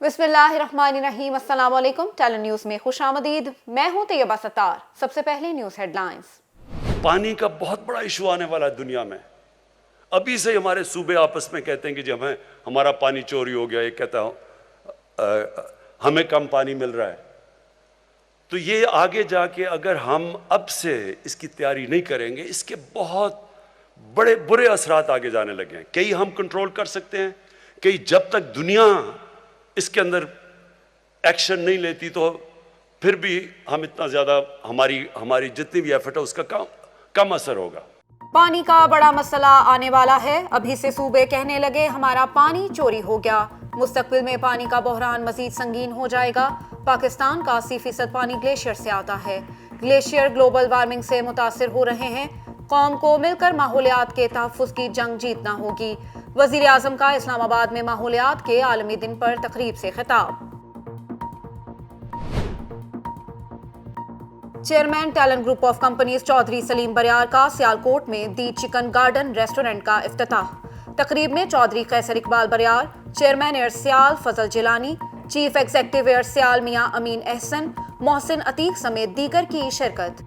بسم اللہ الرحمن الرحیم، السلام علیکم۔ ٹیلن نیوز میں خوش آمدید۔ میں ہوں طیبہ ستار۔ سب سے پہلے نیوز ہیڈ لائنز۔ پانی کا بہت بڑا ایشو آنے والا ہے دنیا میں۔ ابھی سے ہمارے صوبے آپس میں کہتے ہیں کہ جی ہمارا پانی چوری ہو گیا، یہ کہتا ہمیں کم پانی مل رہا ہے۔ تو یہ آگے جا کے اگر ہم اب سے اس کی تیاری نہیں کریں گے، اس کے بہت بڑے برے اثرات آگے جانے لگے ہیں۔ کئی ہم کنٹرول کر سکتے ہیں، کئی جب تک دنیا اس کے اندر ایکشن نہیں لیتی تو پھر بھی ہم اتنا زیادہ ہماری جتنی بھی ایفرٹ ہے اس کا کم اثر ہوگا۔ پانی کا بڑا مسئلہ آنے والا ہے۔ ابھی سے صوبے کہنے لگے ہمارا پانی چوری ہو گیا۔ مستقبل میں پانی کا بحران مزید سنگین ہو جائے گا۔ پاکستان کا 80% پانی گلیشیئر سے آتا ہے۔ گلیشیئر گلوبل وارمنگ سے متاثر ہو رہے ہیں۔ قوم کو مل کر ماحولیات کے تحفظ کی جنگ جیتنا ہوگی۔ وزیر اعظم کا اسلام آباد میں ماحولیات کے عالمی دن پر تقریب سے خطاب۔ Chairman talent group of companies Chaudhry Saleem Bariar کا سیالکوٹ میں دی چکن گارڈن ریسٹورنٹ کا افتتاح۔ تقریب میں Chaudhry Qaiser Iqbal Bariar, chairman Air Sial Fazal Jilani, chief executive Air Sial Mian Amin احسن، محسن عتیق سمیت دیگر کی شرکت۔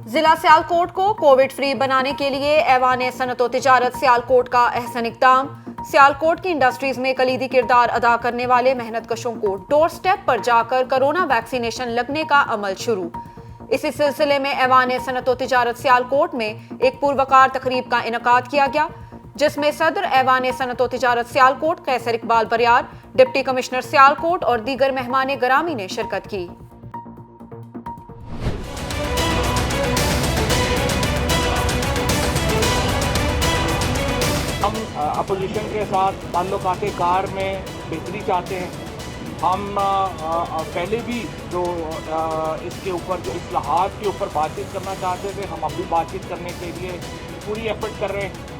ضلع سیالکوٹ کو کووڈ فری بنانے کے لیے ایوان صنعت و تجارت سیالکوٹ کا احسن اقدام۔ سیالکوٹ کی انڈسٹریز میں کلیدی کردار ادا کرنے والے محنت کشوں کو ڈور سٹیپ پر جا کر کرونا ویکسینیشن لگنے کا عمل شروع۔ اسی سلسلے میں ایوان صنعت و تجارت سیالکوٹ میں ایک پروقار تقریب کا انعقاد کیا گیا، جس میں صدر ایوان صنعت و تجارت سیالکوٹ قیصر اقبال بریار، ڈپٹی کمشنر سیالکوٹ اور دیگر مہمان گرامی نے شرکت کی۔ ہم اپوزیشن کے ساتھ تعلقات کار میں بہتری چاہتے ہیں۔ ہم پہلے بھی جو اس کے اوپر جو اصلاحات کے اوپر بات چیت کرنا چاہتے تھے، ہم اب بھی بات چیت کرنے کے لیے پوری ایفرٹ کر رہے ہیں۔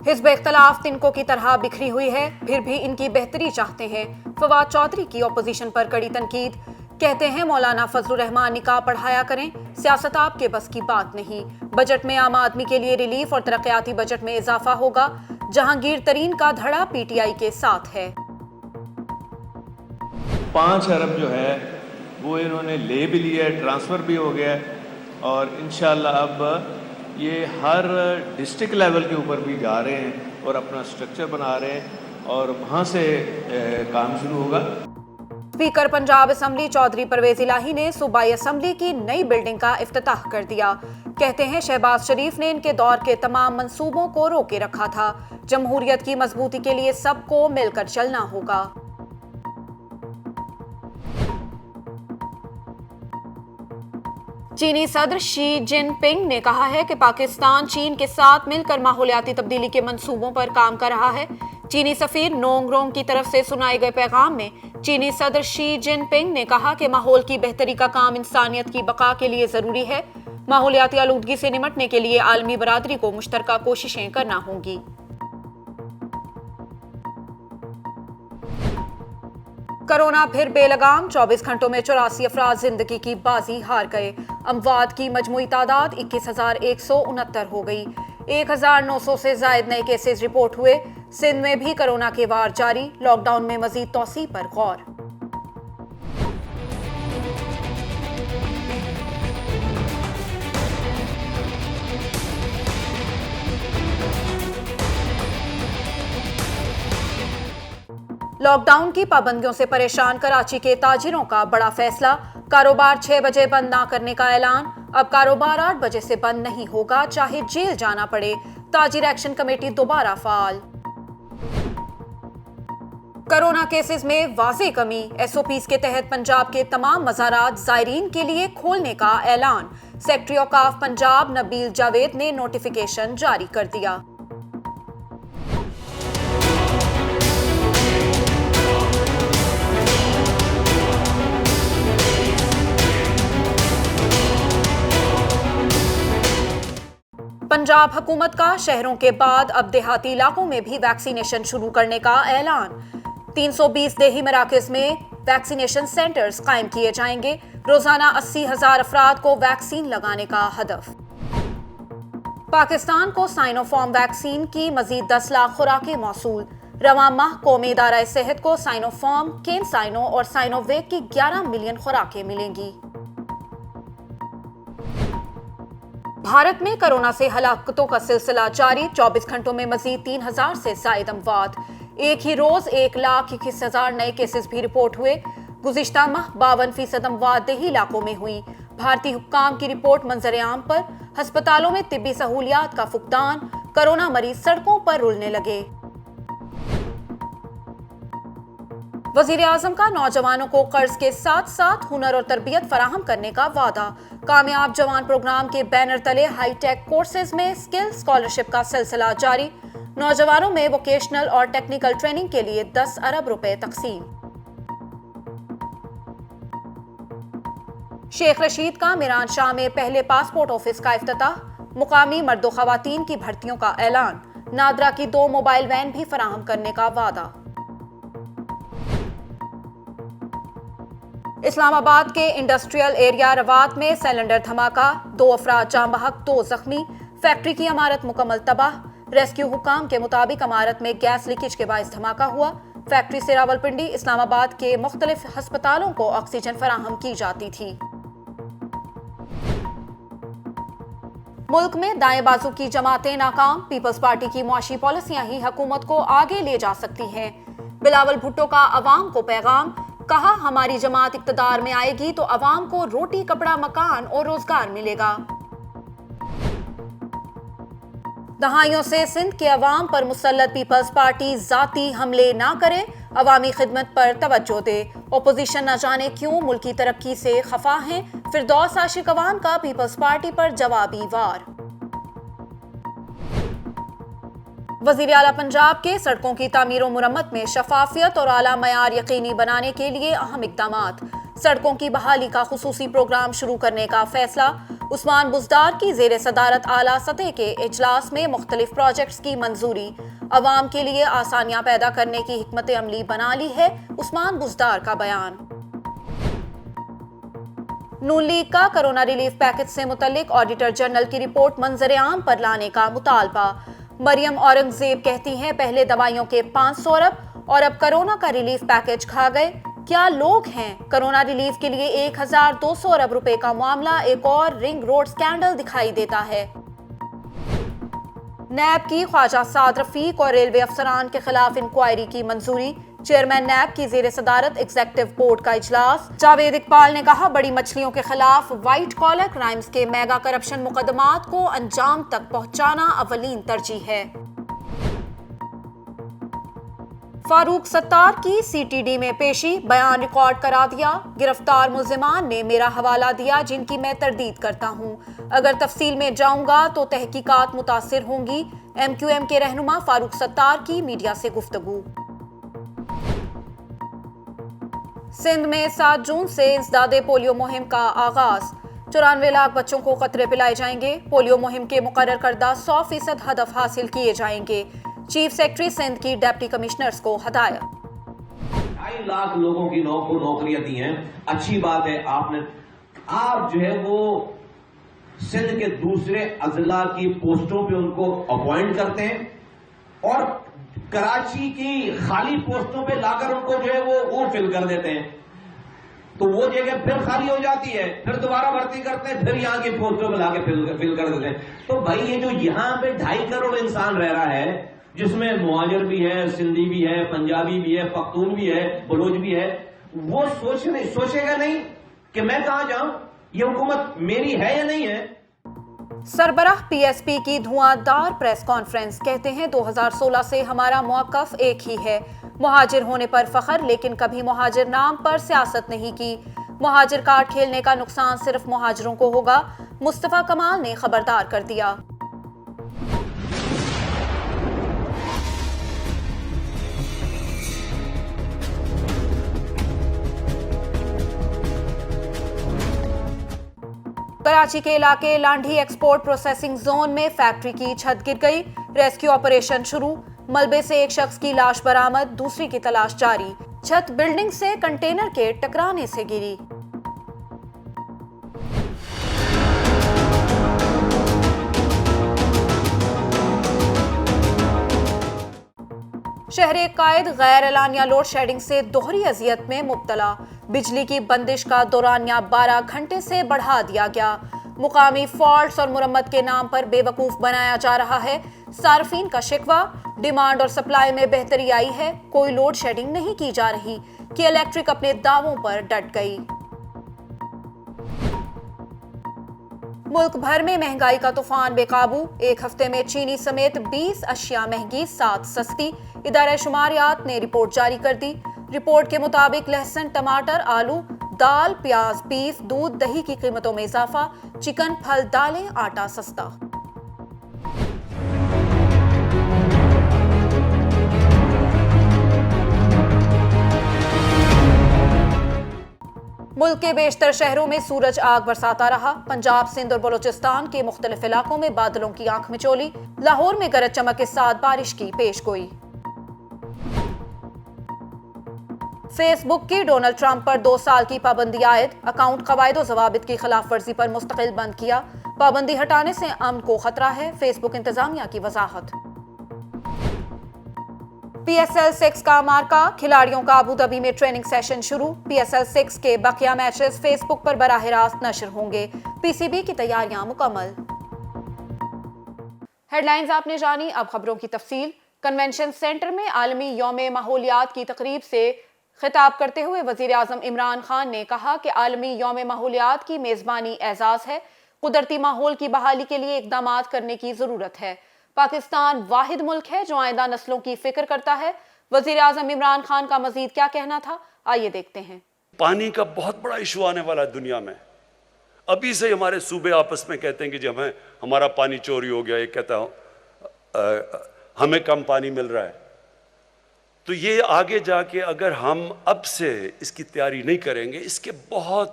حزب اختلاف تنکوں کی طرح بکھری ہوئی ہے، پھر بھی ان کی بہتری چاہتے ہیں۔ فواد چودھری کی اپوزیشن پر کڑی تنقید، کہتے ہیں مولانا فضل الرحمان نکاح پڑھایا کریں، سیاست آپ کے بس کی بات نہیں۔ بجٹ میں عام آدمی کے لیے ریلیف اور ترقیاتی بجٹ میں اضافہ ہوگا۔ جہانگیر ترین کا دھڑا پی ٹی آئی کے ساتھ ہے۔ 5 ارب جو ہے وہ انہوں نے لے بھی لیا ہے، ٹرانسفر بھی ہو گیا ہے، اور انشاءاللہ اب یہ ہر ڈسٹرکٹ لیول کے اوپر بھی جا رہے ہیں اور اپنا سٹرکچر بنا رہے ہیں، اور وہاں سے کام شروع ہوگا۔ اسپیکر پنجاب اسمبلی چودھری پرویز الہی نے صوبائی اسمبلی کی نئی بلڈنگ کا افتتاح کر دیا۔ کہتے ہیں شہباز شریف نے ان کے دور کے تمام منصوبوں کو روکے رکھا تھا۔ جمہوریت کی مضبوطی کے لیے سب کو مل کر چلنا ہوگا۔ چینی صدر شی جن پنگ نے کہا ہے کہ پاکستان چین کے ساتھ مل کر ماحولیاتی تبدیلی کے منصوبوں پر کام کر رہا ہے۔ چینی سفیر نونگ رونگ کی طرف سے سنائے گئے پیغام میں چینی صدر شی جن پنگ نے کہا کہ ماحول کی بہتری کا کام انسانیت کی بقا کے لیے ضروری ہے۔ ماحولیاتی آلودگی سے نمٹنے کے لیے عالمی برادری کو مشترکہ کوششیں کرنا ہوں گی۔ کرونا پھر بے لگام، 24 گھنٹوں میں 84 افراد زندگی کی بازی ہار گئے۔ اموات کی مجموعی تعداد 21,169 ہو گئی۔ 1,900 سے زائد نئے کیسز رپورٹ ہوئے۔ سندھ میں بھی کرونا کے وار جاری، لاک ڈاؤن میں مزید توسیع پر غور۔ لاک ڈاؤن کی پابندیوں سے پریشان کراچی کے تاجروں کا بڑا فیصلہ، کاروبار 6 بجے بند نہ کرنے کا اعلان۔ اب کاروبار 8 بجے سے بند نہیں ہوگا، چاہے جیل جانا پڑے۔ تاجر ایکشن کمیٹی دوبارہ فعال۔ کرونا کیسز میں واضح کمی، ایس او پیز کے تحت پنجاب کے تمام مزارات زائرین کے لیے کھولنے کا اعلان۔ سیکٹری اوقاف پنجاب نبیل جاوید نے نوٹیفیکیشن جاری کر دیا۔ پنجاب حکومت کا شہروں کے بعد اب دیہاتی علاقوں میں بھی ویکسینیشن شروع کرنے کا اعلان۔ 320 دیہی مراکز میں ویکسینیشن سینٹرز قائم کیے جائیں گے۔ روزانہ 80,000 افراد کو ویکسین لگانے کا ہدف۔ پاکستان کو سائنو فارم ویکسین کی مزید 10 لاکھ خوراکیں موصول۔ رواں ماہ قومی ادارہ صحت کو سائنو فارم، کین سائنو اور سائنو ویک کی 11 ملین خوراکیں ملیں گی۔ بھارت میں کورونا سے ہلاکتوں کا سلسلہ جاری، 24 گھنٹوں میں مزید 3000 سے زائد اموات۔ ایک ہی روز 1,21,000 نئے کیسز بھی رپورٹ ہوئے۔ گزشتہ ماہ 52% اموات دیہی علاقوں میں ہوئی۔ بھارتی حکام کی رپورٹ منظر عام پر، ہسپتالوں میں طبی سہولیات کا فقدان، کورونا مریض سڑکوں پر رلنے لگے۔ وزیر اعظم کا نوجوانوں کو قرض کے ساتھ ساتھ ہنر اور تربیت فراہم کرنے کا وعدہ۔ کامیاب جوان پروگرام کے بینر تلے ہائی ٹیک کورسز میں اسکل اسکالرشپ کا سلسلہ جاری۔ نوجوانوں میں ووکیشنل اور ٹیکنیکل ٹریننگ کے لیے 10 ارب روپے تقسیم۔ شیخ رشید کا میران شاہ میں پہلے پاسپورٹ آفس کا افتتاح۔ مقامی مرد و خواتین کی بھرتیوں کا اعلان۔ نادرا کی 2 موبائل وین بھی فراہم کرنے کا وعدہ۔ اسلام آباد کے انڈسٹریل ایریا روات میں سلنڈر دھماکہ، 2 افراد جاں بحق، 2 زخمی۔ فیکٹری کی عمارت مکمل تباہ۔ ریسکیو حکام کے مطابق عمارت میں گیس لیکیج کے باعث دھماکہ ہوا۔ فیکٹری سے راولپنڈی، اسلام آباد کے مختلف ہسپتالوں کو آکسیجن فراہم کی جاتی تھی۔ ملک میں دائیں بازو کی جماعتیں ناکام، پیپلز پارٹی کی معاشی پالیسیاں ہی حکومت کو آگے لے جا سکتی ہیں۔ بلاول بھٹو کا عوام کو پیغام، کہا ہماری جماعت اقتدار میں آئے گی تو عوام کو روٹی، کپڑا، مکان اور روزگار ملے گا۔ دہائیوں سے سندھ کے عوام پر مسلط پیپلز پارٹی ذاتی حملے نہ کرے، عوامی خدمت پر توجہ دے۔ اپوزیشن نہ جانے کیوں ملکی ترقی سے خفا ہیں، فردوس عاشق اوان کا پیپلز پارٹی پر جوابی وار۔ وزیر اعلیٰ پنجاب کے سڑکوں کی تعمیر و مرمت میں شفافیت اور اعلیٰ معیار یقینی بنانے کے لیے اہم اقدامات۔ سڑکوں کی بحالی کا خصوصی پروگرام شروع کرنے کا فیصلہ۔ عثمان بزدار کی زیر صدارت اعلیٰ سطح کے اجلاس میں مختلف پروجیکٹس کی منظوری۔ عوام کے لیے آسانیاں پیدا کرنے کی حکمت عملی بنا لی ہے، عثمان بزدار کا بیان۔ نون لیگ کا کرونا ریلیف پیکج سے متعلق آڈیٹر جنرل کی رپورٹ منظر عام پر لانے کا مطالبہ۔ مریم اورنگزیب کہتی ہیں پہلے دوائیوں کے 500 ارب اور اب کرونا کا ریلیف پیکج کھا گئے۔ کیا لوگ ہیں؟ کرونا ریلیف کے لیے 1200 ارب روپے کا معاملہ ایک اور رنگ روڈ سکینڈل دکھائی دیتا ہے۔ نیب کی خواجہ سعد رفیق اور ریلوے افسران کے خلاف انکوائری کی منظوری۔ چیئرمین نیب کی زیر صدارت ایگزیکٹو بورڈ کا اجلاس۔ جاوید اقبال نے کہا بڑی مچھلیوں کے خلاف وائٹ کالر کرائمز کے میگا کرپشن مقدمات کو انجام تک پہنچانا اولین ترجیح ہے۔ فاروق ستار کی سی ٹی ڈی میں پیشی، بیان ریکارڈ کرا دیا۔ گرفتار ملزمان نے میرا حوالہ دیا جن کی میں تردید کرتا ہوں، اگر تفصیل میں جاؤں گا تو تحقیقات متاثر ہوں گی۔ ایم کیو ایم کے رہنما فاروق ستار کی میڈیا سے گفتگو۔ سندھ میں 7 جون سے انسداد پولیو مہم کا آغاز، 94 لاکھ بچوں کو قطرے پلائے جائیں گے۔ پولیو مہم کے مقرر کردہ 100% ہدف حاصل کیے جائیں گے۔ چیف سیکرٹری سندھ کی ڈپٹی کمشنرز کو ہدایت۔ 2.5 لاکھ لوگوں کی نوکریاں دی ہیں، اچھی بات ہے۔ آپ جو ہے وہ سندھ کے دوسرے اضلاع کی پوسٹوں پہ ان کو اپوائنٹ کرتے ہیں اور کراچی کی خالی پوسٹوں پہ لا کر ان کو جو ہے وہ فل کر دیتے ہیں، تو وہ جگہ پھر خالی ہو جاتی ہے، پھر دوبارہ بھرتی کرتے ہیں، پھر یہاں کی پوسٹوں پہ لا کے فل کر دیتے ہیں۔ تو بھائی یہ جو یہاں پہ 2.5 کروڑ انسان رہ رہا ہے، جس میں مہاجر بھی ہے، سندھی بھی ہے، پنجابی بھی ہے، پختون بھی ہے، بلوچ بھی ہے، وہ سوچے گا نہیں کہ میں کہاں جاؤں، یہ حکومت میری ہے یا نہیں ہے۔ سربراہ پی ایس پی کی دھواں دار پریس کانفرنس، کہتے ہیں 2016 سے ہمارا موقف ایک ہی ہے، مہاجر ہونے پر فخر، لیکن کبھی مہاجر نام پر سیاست نہیں کی۔ مہاجر کارڈ کھیلنے کا نقصان صرف مہاجروں کو ہوگا، مصطفیٰ کمال نے خبردار کر دیا۔ کراچی کے علاقے لانڈھی ایکسپورٹ پروسیسنگ زون میں فیکٹری کی چھت گر گئی، ریسکیو آپریشن شروع، ملبے سے ایک شخص کی لاش برآمد، دوسری کی تلاش جاری، چھت بلڈنگ سے کنٹینر کے ٹکرانے سے گری۔ شہر قائد غیر اعلانیہ لوڈ شیڈنگ سے دوہری اذیت میں مبتلا، بجلی کی بندش کا دورانیہ 12 گھنٹے سے بڑھا دیا گیا، مقامی فالٹس اور مرمت کے نام پر بے وقوف بنایا جا رہا ہے، صارفین کا شکوہ، ڈیمانڈ اور سپلائی میں بہتری آئی ہے، کوئی لوڈ شیڈنگ نہیں کی جا رہی، کہ الیکٹرک اپنے دعووں پر ڈٹ گئی۔ ملک بھر میں مہنگائی کا طوفان بے قابو، ایک ہفتے میں چینی سمیت 20 اشیاء مہنگی، 7 سستی، ادارہ شماریات نے رپورٹ جاری کر دی۔ رپورٹ کے مطابق لہسن، ٹماٹر، آلو، دال، پیاز، بیف، دودھ، دہی کی قیمتوں میں اضافہ، چکن، پھل، دالیں، آٹا سستا۔ ملک کے بیشتر شہروں میں سورج آگ برساتا رہا، پنجاب، سندھ اور بلوچستان کے مختلف علاقوں میں بادلوں کی آنکھ مچولی، لاہور میں گرج چمک کے ساتھ بارش کی پیش گوئی۔ فیس بک کی ڈونلڈ ٹرمپ پر 2 سال کی پابندی عائد، اکاؤنٹ قواعد و ضوابط کی خلاف ورزی پر مستقل بند کیا، پابندی ہٹانے سے امن کو خطرہ ہے، فیس بک انتظامیہ کی وضاحت۔ پی ایس ایل 6 کا مارکا، کھلاڑیوں کا ابوظہبی میں ٹریننگ سیشن شروع، پی ایس ایل 6 کے بقیہ میچز فیس بک پر براہ راست نشر ہوں گے، پی سی بی کی تیاریاں مکمل۔ ہیڈ لائنز آپ نے جانی، اب خبروں کی تفصیل۔ کنونشن سینٹر میں عالمی یوم ماحولیات کی تقریب سے خطاب کرتے ہوئے وزیر اعظم عمران خان نے کہا کہ عالمی یوم ماحولیات کی میزبانی اعزاز ہے، قدرتی ماحول کی بحالی کے لیے اقدامات کرنے کی ضرورت ہے۔ پاکستان واحد ملک ہے جو آئندہ نسلوں کی فکر کرتا ہے۔ وزیر اعظم عمران خان کا مزید کیا کہنا تھا، آئیے دیکھتے ہیں۔ پانی کا بہت بڑا ایشو آنے والا ہے دنیا میں، ابھی سے ہمارے صوبے آپس میں کہتے ہیں کہ جی ہمارا پانی چوری ہو گیا، یہ کہتا ہوں ہمیں کم پانی مل رہا ہے۔ تو یہ آگے جا کے اگر ہم اب سے اس کی تیاری نہیں کریں گے، اس کے بہت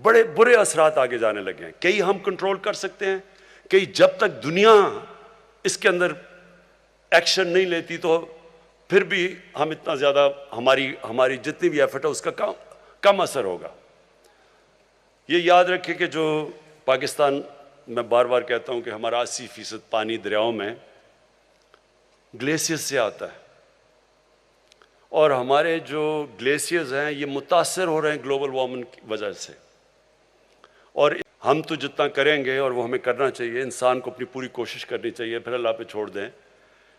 بڑے برے اثرات آگے جانے لگے ہیں۔ کئی ہم کنٹرول کر سکتے ہیں، کئی جب تک دنیا اس کے اندر ایکشن نہیں لیتی تو پھر بھی ہم اتنا زیادہ ہماری جتنی بھی ایفرٹ ہے اس کا کم اثر ہوگا۔ یہ یاد رکھیں کہ جو پاکستان، میں بار بار کہتا ہوں کہ ہمارا 80% پانی دریاؤں میں گلیشیئر سے آتا ہے، اور ہمارے جو گلیشیئرز ہیں یہ متاثر ہو رہے ہیں گلوبل وارمنگ کی وجہ سے، اور ہم تو جتنا کریں گے، اور وہ ہمیں کرنا چاہیے، انسان کو اپنی پوری کوشش کرنی چاہیے، پھر اللہ پہ چھوڑ دیں،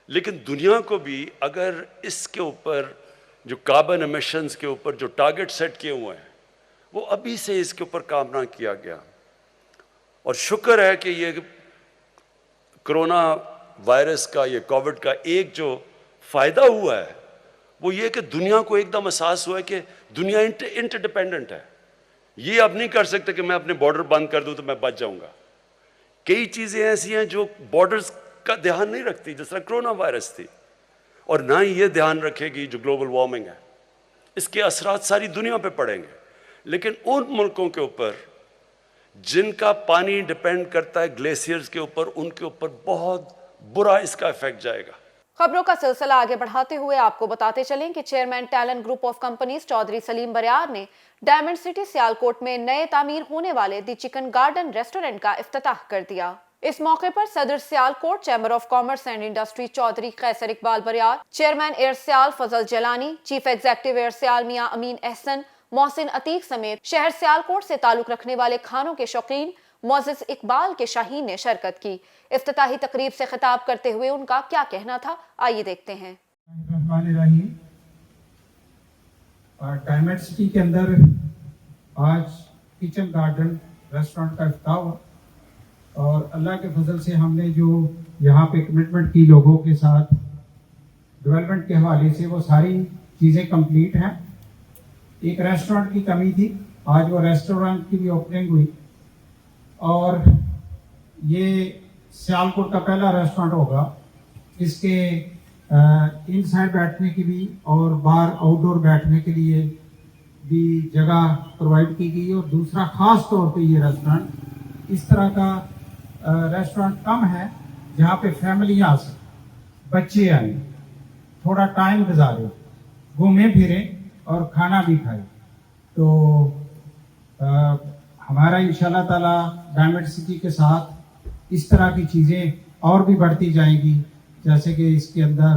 لیکن دنیا کو بھی اگر اس کے اوپر جو کاربن ایمیشنز کے اوپر جو ٹارگٹ سیٹ کیے ہوئے ہیں وہ ابھی سے اس کے اوپر کام نہ کیا گیا، اور شکر ہے کہ یہ کرونا وائرس کا، یہ کووڈ کا ایک جو فائدہ ہوا ہے وہ یہ کہ دنیا کو ایک دم احساس ہوا ہے کہ دنیا انٹر ڈیپینڈنٹ ہے۔ یہ اب نہیں کر سکتے کہ میں اپنے بارڈر بند کر دوں تو میں بچ جاؤں گا۔ کئی چیزیں ایسی ہیں جو بارڈرز کا دھیان نہیں رکھتی، جس طرح کرونا وائرس تھی، اور نہ ہی یہ دھیان رکھے گی جو گلوبل وارمنگ ہے، اس کے اثرات ساری دنیا پہ پڑیں گے، لیکن ان ملکوں کے اوپر جن کا پانی ڈیپینڈ کرتا ہے گلیشیئرز کے اوپر، ان کے اوپر بہت برا اس کا ایفیکٹ جائے گا۔ خبروں کا سلسلہ آگے بڑھاتے ہوئے آپ کو بتاتے چلیں کہ chairman talent group of companies Chaudhry Saleem Bariar نے ڈائمنڈ سٹی سیالکوٹ میں نئے تعمیر ہونے والے دی چکن گارڈن ریسٹورنٹ کا افتتاح کر دیا۔ اس موقع پر صدر Sialkot chamber of commerce and industry Chaudhry Qaiser Iqbal Bariar, chairman Air Sial Fazal Jilani, chief executive Air Sial Mian Amin احسن، محسن عتیق سمیت شہر سیالکوٹ سے تعلق رکھنے والے کھانوں کے شوقین معزز اقبال کے شاہین نے شرکت کی۔ افتتاحی تقریب سے خطاب کرتے ہوئے ان کا کیا کہنا تھا، آئیے دیکھتے ہیں۔ ڈائمنڈ سٹی کے اندر آج کچن گارڈن ریسٹورنٹ کا افتتاح ہوا، اور اللہ کے فضل سے ہم نے جو یہاں پہ کمٹمنٹ کی لوگوں کے ساتھ ڈیولپمنٹ کے حوالے سے، وہ ساری چیزیں کمپلیٹ ہیں۔ ایک ریسٹورنٹ کی کمی تھی، آج وہ ریسٹورنٹ کی بھی اوپننگ ہوئی، اور یہ سیالکوٹ کا پہلا ریسٹورنٹ ہوگا اس کے ان سائڈ بیٹھنے کی بھی اور باہر آؤٹ ڈور بیٹھنے کے لیے بھی جگہ پرووائڈ کی گئی، اور دوسرا خاص طور پہ یہ ریسٹورنٹ اس طرح کا ریسٹورنٹ کم ہے جہاں پہ فیملیاں آ سکیں، بچے آئیں، تھوڑا ٹائم گزارے، گھومیں پھریں اور کھانا بھی کھائیں۔ تو ہمارا انشاءاللہ تعالی ڈائمنڈ سٹی کے ساتھ اس طرح کی چیزیں اور بھی بڑھتی جائیں گی، جیسے کہ اس کے اندر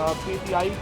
PTI